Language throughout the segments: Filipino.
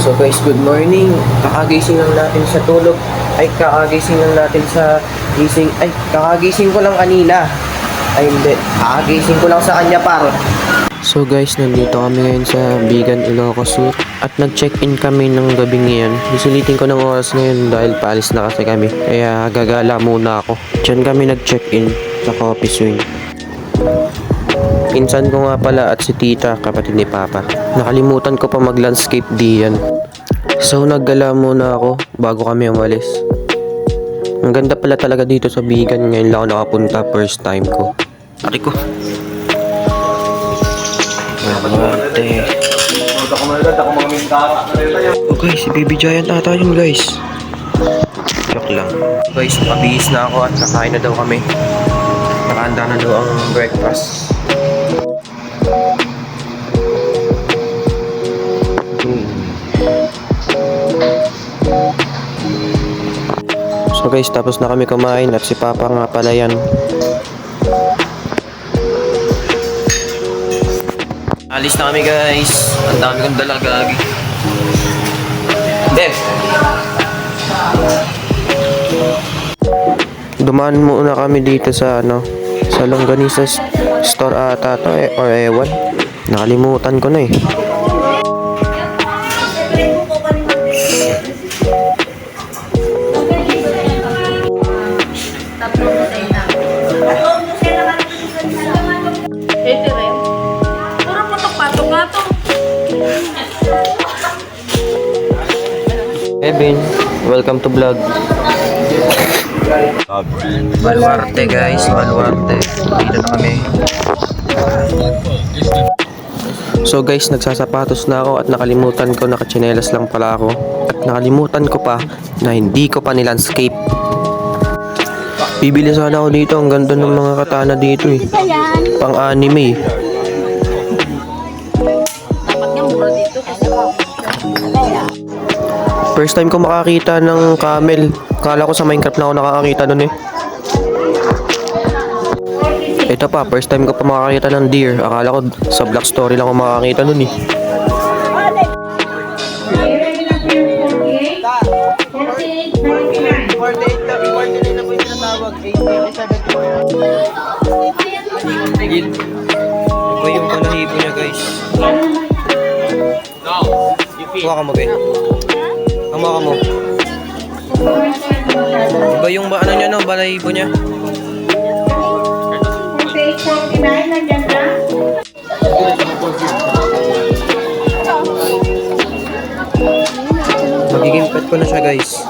So guys, good morning. Kakagising lang natin sa tulog. Kakagising lang natin sa gising. Kakagising ko lang kanina. Hindi. Kakagising ko lang sa kanya par. So guys, nandito kami ngayon sa Bigan, Ilocos Sur. At nag-check-in kami ng gabi ngayon. Susulitin ko ng oras ngayon dahil paalis na kasi kami. Kaya gagala muna ako. Diyan kami nag-check-in sa Coffee Swing. Pinsan ko nga pala at si tita, kapatid ni papa. Nakalimutan ko pa mag-landscape diyan. So naggala muna ako bago kami umalis. Ang ganda pala talaga dito sa Bigan. Ngayon lang ako nakapunta, first time ko. Ari ko. Ate. Okay, si Baby Giant ata yun guys. Joke lang. Guys, nakabihis na ako at nakain na daw kami. Nakahanda na daw ang breakfast. So guys, tapos na kami kumain at si Papa nga pala yan. Alis na kami guys. Ang dami kong dala gagi. Dev! Dumaan muna kami dito sa sa Longganisa store ata to or ewan. Nakalimutan ko na eh. Kevin, welcome to vlog. Baluarte guys, Baluarte. Dito na kami. So guys, nagsasapatos na ako at nakalimutan ko, nakachinelas lang pala ako. At nakalimutan ko pa na hindi ko pa nilandscape. Bibili sana ako dito, ang ganda ng mga katana dito eh. Pang anime eh. First time ko makakita ng camel. Kala ko sa Minecraft na ako nakakakita nun eh. Ito pa, first time ko pa makakita ng deer. Akala ko sa Black Story lang ako makakita nun eh. Ito yung balahibo niya guys. Huwag ka mo be. Tama ka mo. Iba yung ano niya balahibo niya. Magiging pet ko na siya guys.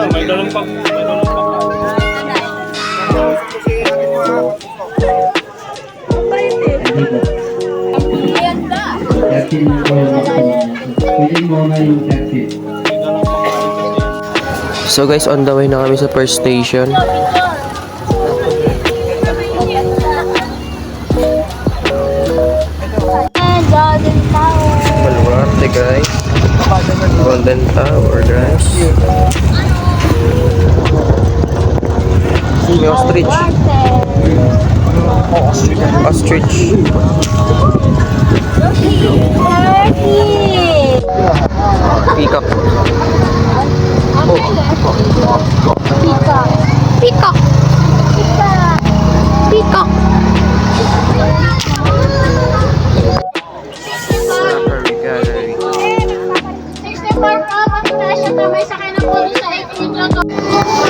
May dalong pa. So guys, on the way na kami sa first station. Baluarte guys. Golden Tower guys. May ostrich. Ostrich. Peacock. Peacock. Peacock. Safari Gallery.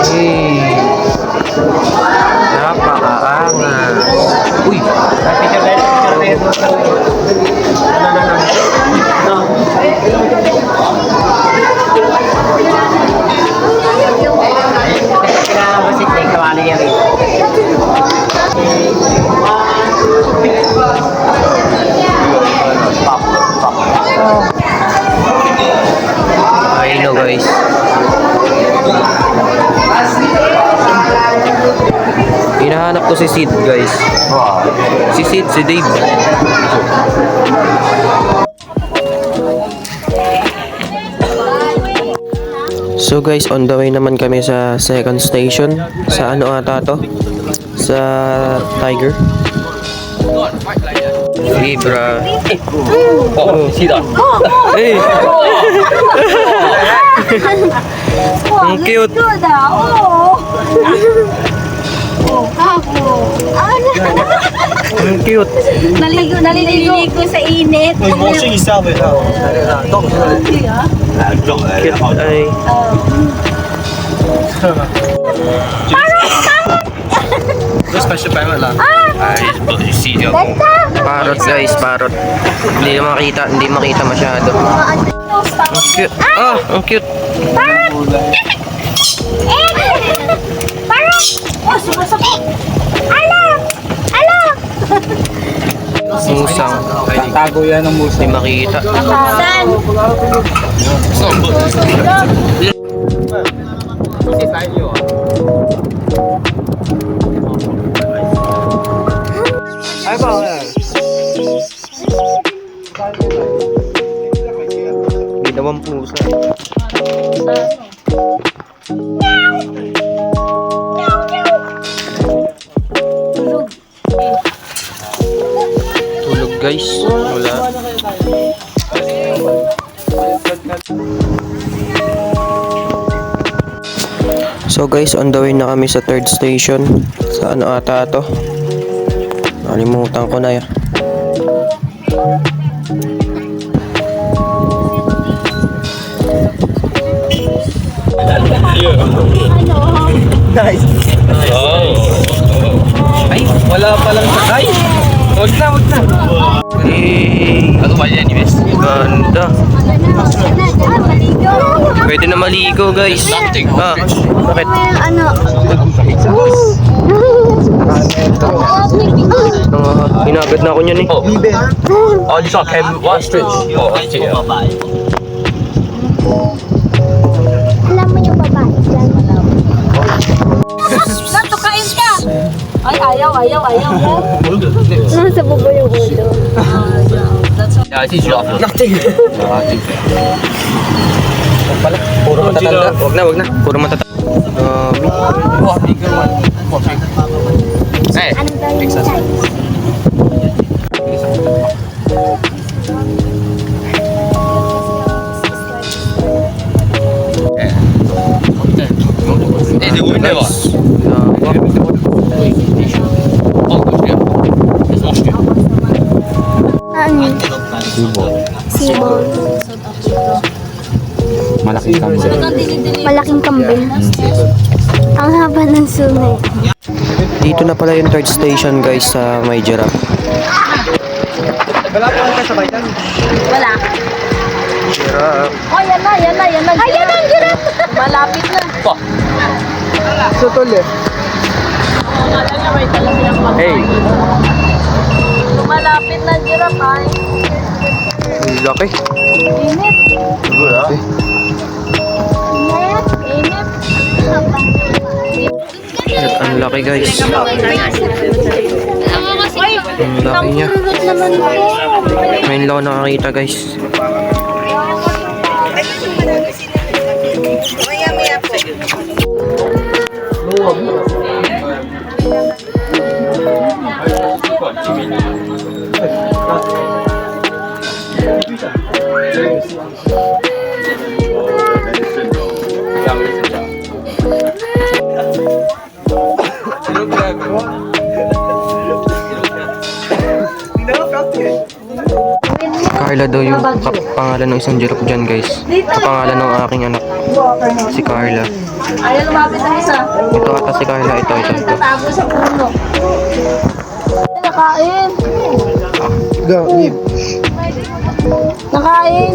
Hey. Napakaangas. Uy. I know guys. Hinahanap ko si Sid, guys. Si Sid, si Dave. So guys, on the way naman kami sa second station. Sa ano ata to? Sa Tiger. Libra. Oh, sida. Hey! Ang cute. Ang cute. Naliligo sa init. Cute ay. Parrot guys, parrot. Hindi makita masyado. Ang cute. Ah, ang cute. Parang! Oh, sumasakit! Ala! Ala! Musang. Tago yan ng musa. Hindi makita. Saan? Ay ba? Ginawang pusa. Tulog guys. Wala. So guys, on the way na kami sa third station. Sa ano ata to? Nakalimutan ko na yan. Nice. Ay, wala palang sakay. Wag na. Ano ba yan, Ives? Ganda. Pwede na maligo guys. Ah, bakit? Ano? Hinagad na ako niyan eh. Oh, you saw Kevin Washington. Oh, Alam mo yung babae dyan. Natukain ka! Ay, ayaw. Nasa bubo yung ulo. Yeah, I teach you off. Nothing. Puro matatanda. Wag na. Puro matatanda. Hey, Ano daw yung Chinese? 이제 오면 돼봐. Ano? Sibol. Malaking kambing. Malaking kambing. Ang haba ng sungay. Dito na pala yung third station guys sa May Giraffe. Wala. Giraffe. Oh, yan na. Ayan ang giraffe! Malapit na. Sotol eh. Hey, Malapit na giraffe ay. ang laki. Init. Ang laki guys. Ang laki niya. Naman po. Ngayon lang ako nakakita guys. Carla daw yung pangalan ng isang giraffe dyan guys. Kapangalan ng aking anak. Si Carla. Ayaw lumapit ang isa. Ito ata si Carla. Ito. Tatago sa puno. Nakain. Go, leave. Nakain.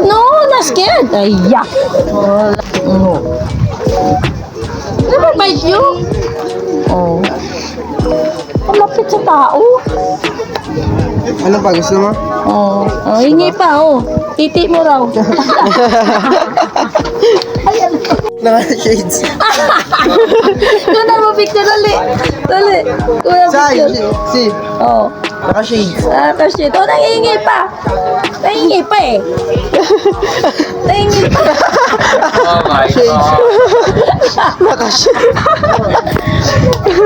No, na-scared. Ay, yak. No. Never bite you? Oh. Malapit sa tao. Ano pa? Gusto mo? Oh. Oh, hingi pa, oh. Titi mo raw. Naka-shades. Kunan mo picture, dali. Dali. Kunan mo Say, picture. si, Oh. naka-shades. Kasi ito, nangingi pa. Nangingi pa eh. Nangingi pa. Oh my god. Naka-shades.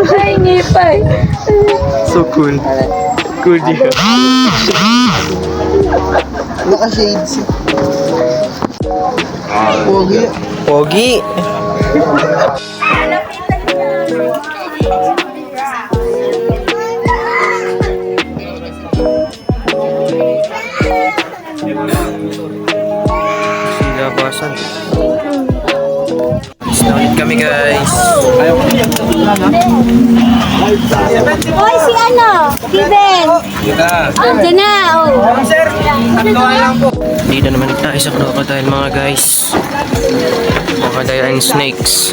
Nangingi pa eh. So cool. Cool dia. Naka-shades. Pogi. Pogi. Silabasan. Ulit kami guys. Hoy, si ano? Steven. Diyan na, oh. Hindi na naman tayo sa crocodile mga guys. Crocodile and snakes.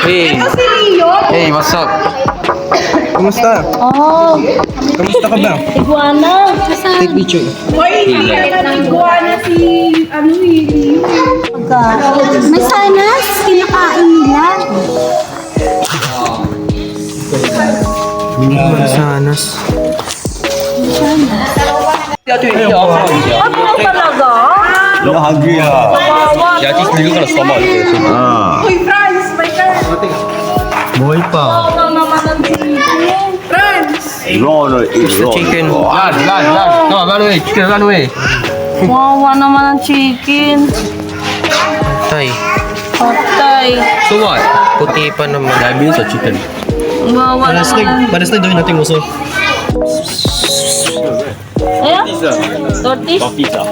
Hey. Hey, what's up? Kumusta? Oh, Kumusta ka ba? iguana. Take picture. May sanas, kinakain nila. Sanas. Ano talaga? Yeah, just look at the stomach. Buhay pa. Ano naman ang chicken? It's the chicken. Run. No, run away. Chicken, run away. Wawa naman ang chicken. Tay. Patay. So what? Puti pa naman. Diabetes or chicken? Wawa naman. Pares na gawin natin uso. Ayan? Tortis? Pizza.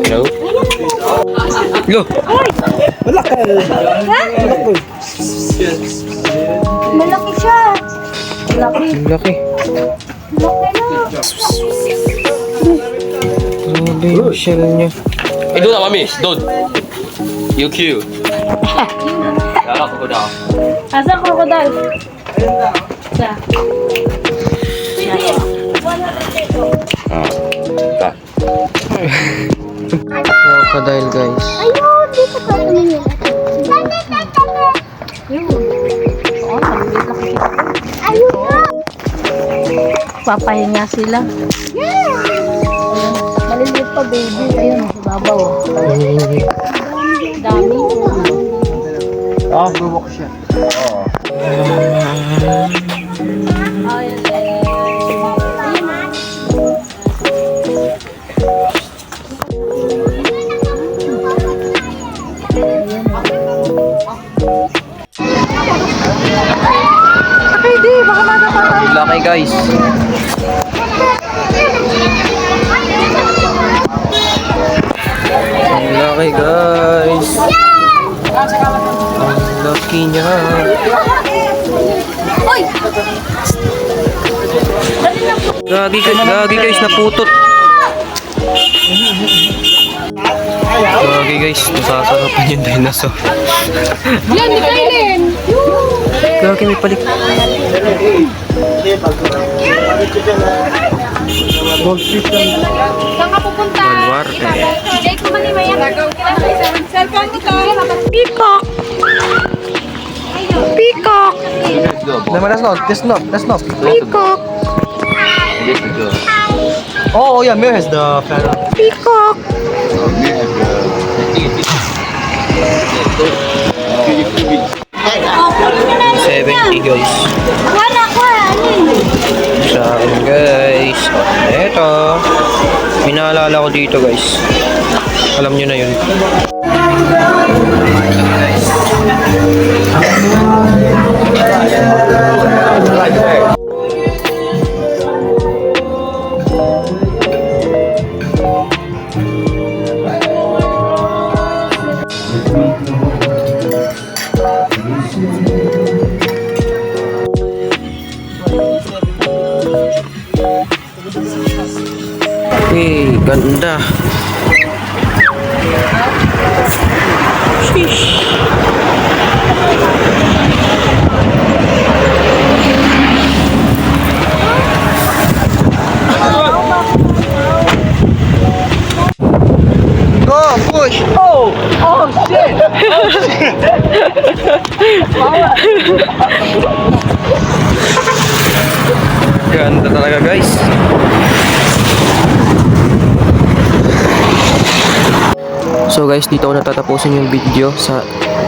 No. Lo. Malaki siya. Malaki. Laki. Malaki na. Grabe yung shell niya. Hey, don't, mommy. Don't. You cute. Yeah, go down. Asa crocodile? Sa. Crocodile guys. Ayun, dito ka tumingin. Ayun na. Papahinga sila. Maliliit pa baby. Ayun, babaw. Dami. Bubok siya. Laki guys. Ang laki guys. Ang laki niya. Uy! Gagi guys, naputot. Gagi guys, nasasarapan yung dinosaur. Yan, ni Kailin! Gagi, may palik. Saan ka pupunta? Baluarte. Jay, kumali mo yan. Cellphone mo to. Peacock! Peacock! That's not. Peacock! Oh yeah, Mir has the parrot. Peacock! Oh, kunin nyo na rin 70 guys. Wala ko, ano yun? Saan guys? Eto. May naalala ko dito guys. Alam nyo na yun. Ganda. Sheesh. push. Ganda talaga guys. So guys, dito ko natatapusin yung video. Sa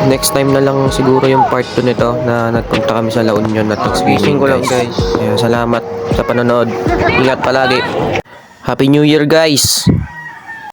next time na lang siguro yung part 2 nito na nagpunta kami sa La Union at nag-swimming ko lang, guys. Kaya salamat sa panonood. Ingat palagi. Happy New Year guys!